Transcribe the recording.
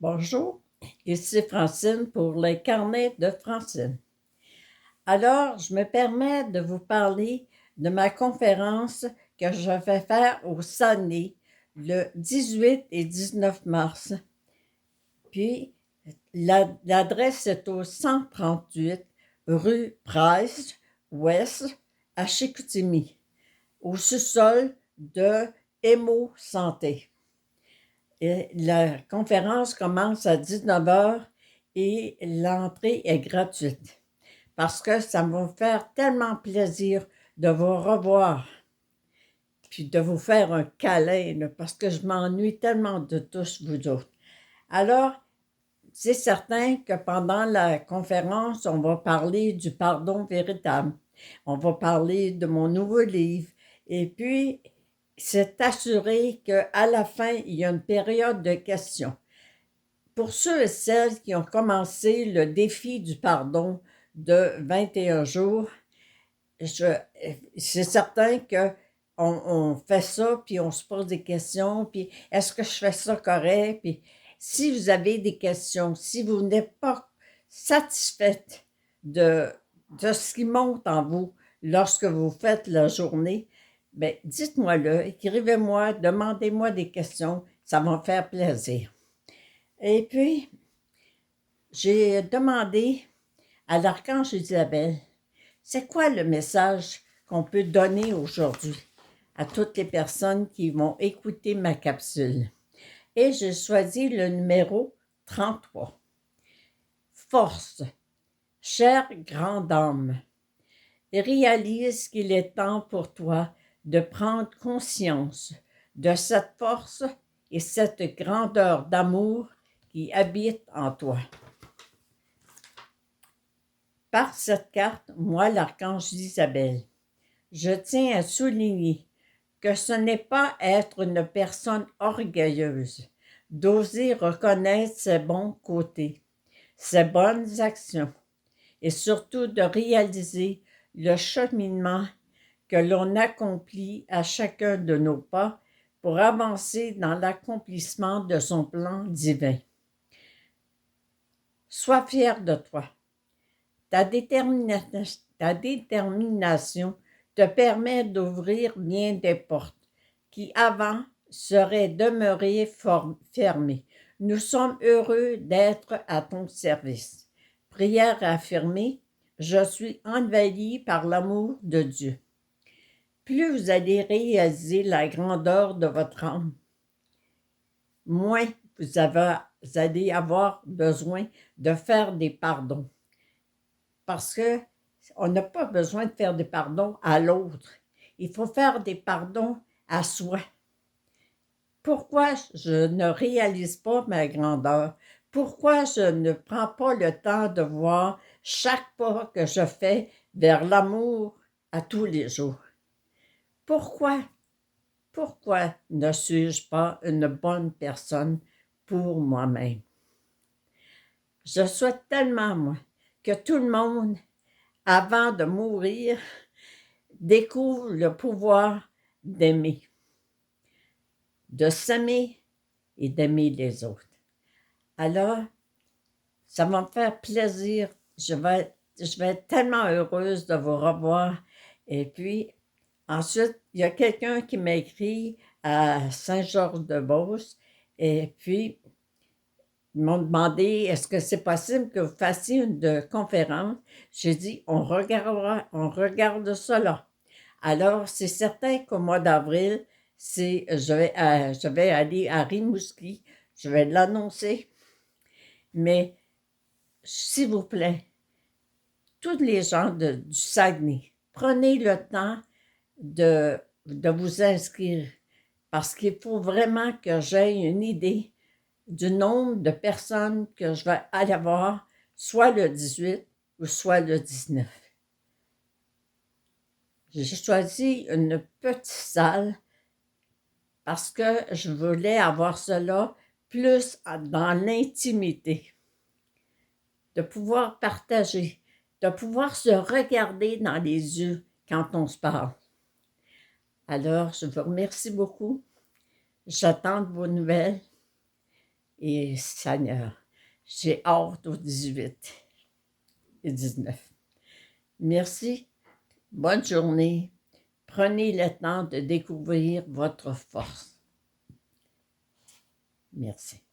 Bonjour, ici Francine pour les carnets de Francine. Alors, je me permets de vous parler de ma conférence que je vais faire au Saguenay le 18 et 19 mars. Puis, l'adresse est au 138 rue Price Ouest à Chicoutimi, au sous-sol de Emo Santé. Et la conférence commence à 19 heures et l'entrée est gratuite parce que ça va me faire tellement plaisir de vous revoir puis de vous faire un câlin là, parce que je m'ennuie tellement de tous vous autres. Alors, c'est certain que pendant la conférence, on va parler du pardon véritable. On va parler de mon nouveau livre. Et puis, c'est assuré qu'à la fin, il y a une période de questions. Pour ceux et celles qui ont commencé le défi du pardon de 21 jours, c'est certain que on fait ça, puis on se pose des questions, puis est-ce que je fais ça correct? Puis si vous avez des questions, si vous n'êtes pas satisfaite de, de ce qui monte en vous lorsque vous faites la journée, bien, dites-moi-le, écrivez-moi, demandez-moi des questions, ça va me faire plaisir. Et puis, j'ai demandé à l'archange Isabelle, c'est quoi le message qu'on peut donner aujourd'hui à toutes les personnes qui vont écouter ma capsule? Et j'ai choisi le numéro 33. Force, chère grande âme, réalise qu'il est temps pour toi de prendre conscience de cette force et cette grandeur d'amour qui habite en toi. Par cette carte, moi, l'archange Isabelle, je tiens à souligner que ce n'est pas être une personne orgueilleuse, d'oser reconnaître ses bons côtés, ses bonnes actions, et surtout de réaliser le cheminement que l'on accomplit à chacun de nos pas pour avancer dans l'accomplissement de son plan divin. Sois fier de toi. Ta détermination te permet d'ouvrir bien des portes qui avant seraient demeurées fermées. Nous sommes heureux d'être à ton service. Prière affirmée, je suis envahi par l'amour de Dieu. Plus vous allez réaliser la grandeur de votre âme, moins vous allez avoir besoin de faire des pardons. Parce que on n'a pas besoin de faire des pardons à l'autre. Il faut faire des pardons à soi. Pourquoi je ne réalise pas ma grandeur? Pourquoi je ne prends pas le temps de voir chaque pas que je fais vers l'amour à tous les jours? Pourquoi? Pourquoi ne suis-je pas une bonne personne pour moi-même? Je souhaite tellement, moi, que tout le monde, avant de mourir, découvre le pouvoir d'aimer, de s'aimer et d'aimer les autres. Alors, ça va me faire plaisir. Je vais être tellement heureuse de vous revoir. Et puis, ensuite, il y a quelqu'un qui m'a écrit à Saint-Georges-de-Beauce. Et puis, ils m'ont demandé, est-ce que c'est possible que vous fassiez une conférence? J'ai dit, on regarde ça là. Alors, c'est certain qu'au mois d'avril, je vais aller à Rimouski. Je vais l'annoncer. Mais, s'il vous plaît, tous les gens du Saguenay, prenez le temps de vous inscrire parce qu'il faut vraiment que j'aie une idée du nombre de personnes que je vais aller voir, soit le 18 ou soit le 19. J'ai choisi une petite salle parce que je voulais avoir cela plus dans l'intimité, de pouvoir partager, de pouvoir se regarder dans les yeux quand on se parle. Alors, je vous remercie beaucoup. J'attends de vos nouvelles. Et Seigneur, j'ai hâte au 18 et 19. Merci, bonne journée. Prenez le temps de découvrir votre force. Merci.